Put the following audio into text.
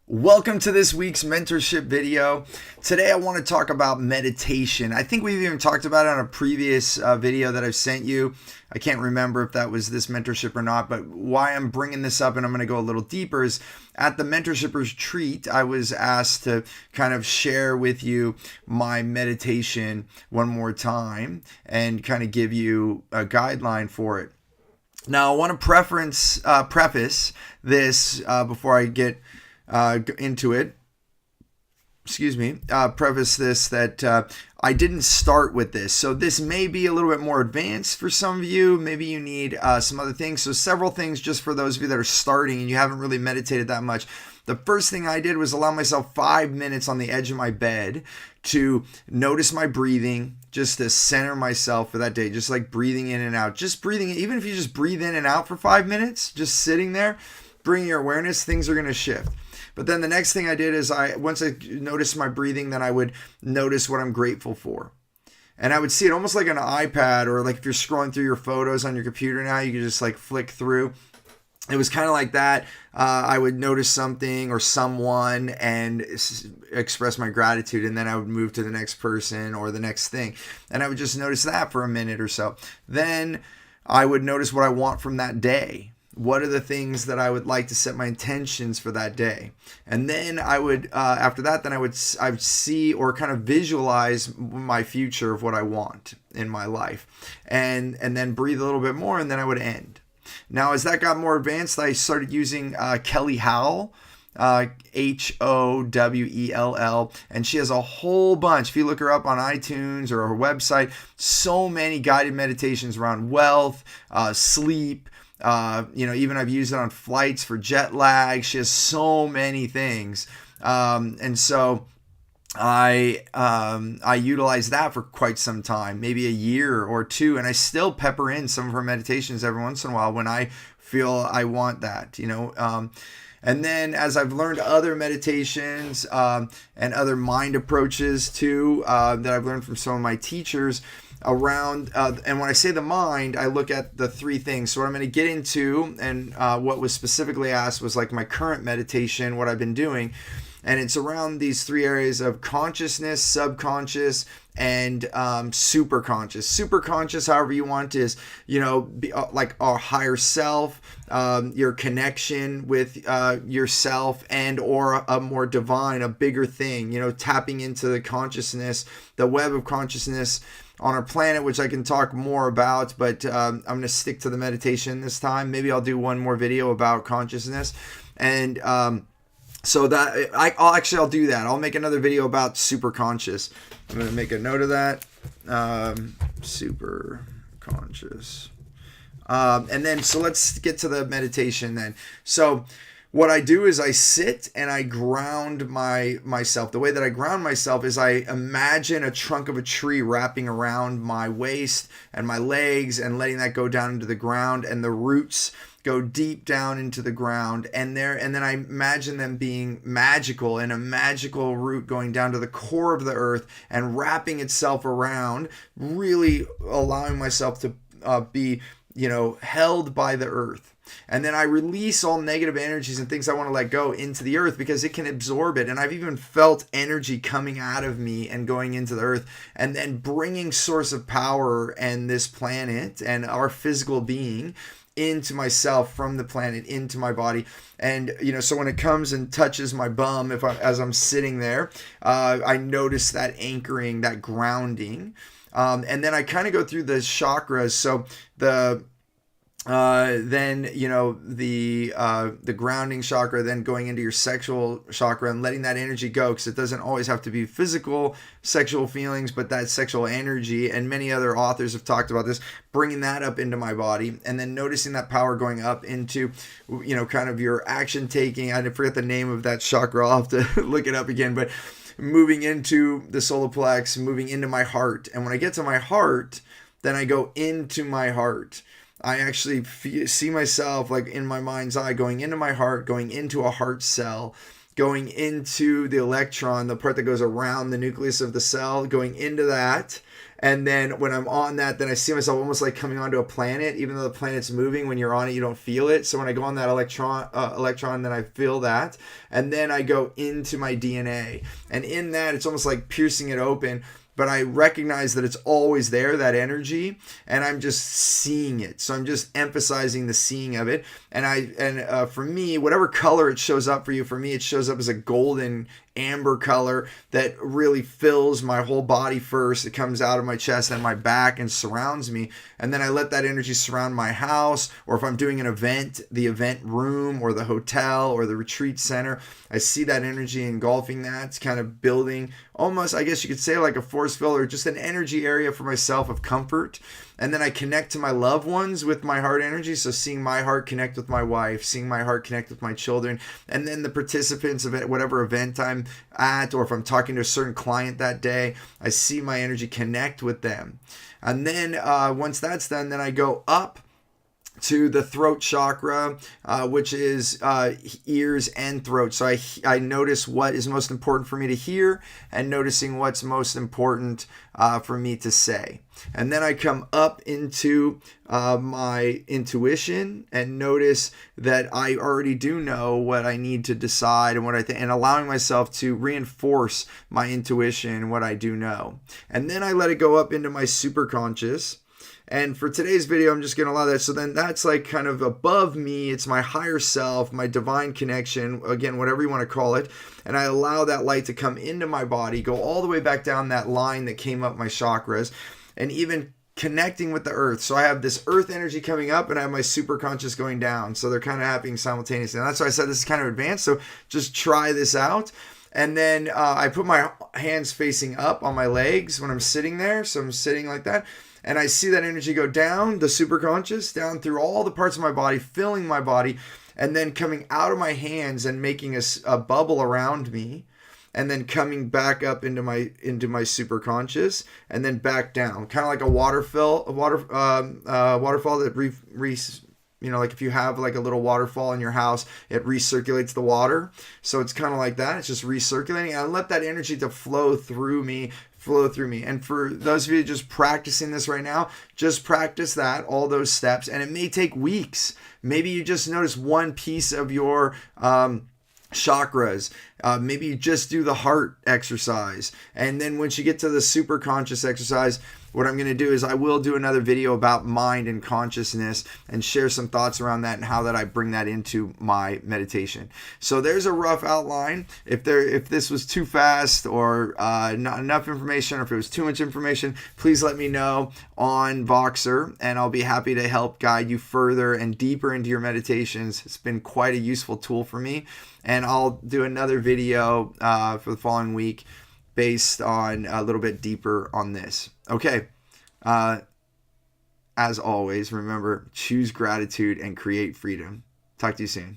Welcome to this week's mentorship video. Today I want to talk about meditation. I think we've even talked about it on a previous video that I've sent you. I can't remember if that was this mentorship or not, but why I'm bringing this up and I'm going to go a little deeper is at the mentorship retreat, I was asked to kind of share with you my meditation one more time and kind of give you a guideline for it. Now, I want to preface this before I get into it. Preface this that I didn't start with this. So this may be a little bit more advanced for some of you. Maybe you need some other things. So several things just for those of you that are starting and you haven't really meditated that much. The first thing I did was allow myself 5 minutes on the edge of my bed to notice my breathing, just to center myself for that day, just like breathing in and out. Just breathing, even if you just breathe in and out for 5 minutes, just sitting there, bring your awareness, things are going to shift. But then the next thing I did is once I noticed my breathing, then I would notice what I'm grateful for. And I would see it almost like an iPad, or like if you're scrolling through your photos on your computer now, you can just like flick through. It was kind of like that. I would notice something or someone and express my gratitude, and then I would move to the next person or the next thing. And I would just notice that for a minute or so. Then I would notice what I want from that day. What are the things that I would like to set my intentions for that day? And then I would, after that, then I would see or kind of visualize my future of what I want in my life, and then breathe a little bit more, and then I would end. Now, as that got more advanced, I started using Kelly Howell, Howell, and she has a whole bunch. If you look her up on iTunes or her website, so many guided meditations around wealth, sleep. Even I've used it on flights for jet lag. She has so many things. And so I utilized that for quite some time, maybe a year or two. And I still pepper in some of her meditations every once in a while when I feel I want that, and then as I've learned other meditations and other mind approaches too, that I've learned from some of my teachers, around and when I say the mind, I look at the three things. So what I'm going to get into, and what was specifically asked was like my current meditation, what I've been doing, and it's around these three areas of consciousness, subconscious, and superconscious. Superconscious, however you want, is like our higher self, your connection with yourself, and or a more divine, a bigger thing. Tapping into the consciousness, the web of consciousness on our planet, which I can talk more about, but I'm going to stick to the meditation this time. Maybe I'll do one more video about consciousness, and so that I'll do that. I'll make another video about super conscious. I'm going to make a note of that. Super conscious. And then, so let's get to the meditation then. So what I do is I sit and I ground myself. The way that I ground myself is I imagine a trunk of a tree wrapping around my waist and my legs and letting that go down into the ground, and the roots go deep down into the ground, and then I imagine them being magical, and a magical root going down to the core of the earth and wrapping itself around, really allowing myself to be held by the earth. And then I release all negative energies and things I want to let go into the earth, because it can absorb it. And I've even felt energy coming out of me and going into the earth, and then bringing source of power and this planet and our physical being into myself from the planet into my body. And so when it comes and touches my bum, as I'm sitting there, I notice that anchoring, that grounding, and then I kind of go through the chakras. So the grounding chakra, then going into your sexual chakra and letting that energy go, because it doesn't always have to be physical sexual feelings, but that sexual energy. And many other authors have talked about this, bringing that up into my body, and then noticing that power going up into kind of your action taking. I forget the name of that chakra, I'll have to look it up again, but moving into the solar plex, moving into my heart. And when I get to my heart, then I go into my heart. I actually see myself like in my mind's eye going into my heart, going into a heart cell, going into the electron, the part that goes around the nucleus of the cell, going into that, And then when I'm on that, then I see myself almost like coming onto a planet, even though the planet's moving. When you're on it, you don't feel it. So when I go on that electron, then I feel that. And then I go into my DNA. And in that, it's almost like piercing it open. But I recognize that it's always there, that energy, and I'm just seeing it. So I'm just emphasizing the seeing of it. And for me, whatever color it shows up for you, for me, it shows up as a golden amber color that really fills my whole body first. It comes out of my chest and my back and surrounds me. And then I let that energy surround my house, or if I'm doing an event, the event room or the hotel or the retreat center, I see that energy engulfing that. It's kind of building almost, I guess you could say, like a force field or just an energy area for myself of comfort. And then I connect to my loved ones with my heart energy. So seeing my heart connect with my wife, seeing my heart connect with my children, and then the participants of it, whatever event I'm at, or if I'm talking to a certain client that day, I see my energy connect with them. And then once that's done, then I go up to the throat chakra, which is ears and throat. So I notice what is most important for me to hear and noticing what's most important for me to say. And then I come up into my intuition and notice that I already do know what I need to decide and what I think, and allowing myself to reinforce my intuition and what I do know. And then I let it go up into my superconscious. And for today's video, I'm just going to allow that. So then that's like kind of above me. It's my higher self, my divine connection, again, whatever you want to call it. And I allow that light to come into my body, go all the way back down that line that came up my chakras, and even connecting with the earth. So I have this earth energy coming up and I have my super conscious going down. So they're kind of happening simultaneously. And that's why I said this is kind of advanced. So just try this out. And then I put my hands facing up on my legs when I'm sitting there. So I'm sitting like that. And I see that energy go down, the superconscious, down through all the parts of my body, filling my body, and then coming out of my hands and making a bubble around me, and then coming back up into my superconscious, and then back down, kind of like a waterfall that like if you have like a little waterfall in your house, it recirculates the water. So it's kind of like that. It's just recirculating. And I let that energy to flow through me. And for those of you just practicing this right now, just practice that, all those steps. And it may take weeks. Maybe you just notice one piece of your chakras. Maybe you just do the heart exercise. And then once you get to the super conscious exercise, what I'm going to do is I will do another video about mind and consciousness and share some thoughts around that and how that I bring that into my meditation. So there's a rough outline. If this was too fast or not enough information, or if it was too much information, please let me know on Voxer, and I'll be happy to help guide you further and deeper into your meditations. It's been quite a useful tool for me, and I'll do another video for the following week based on a little bit deeper on this. Okay. As always, remember, choose gratitude and create freedom. Talk to you soon.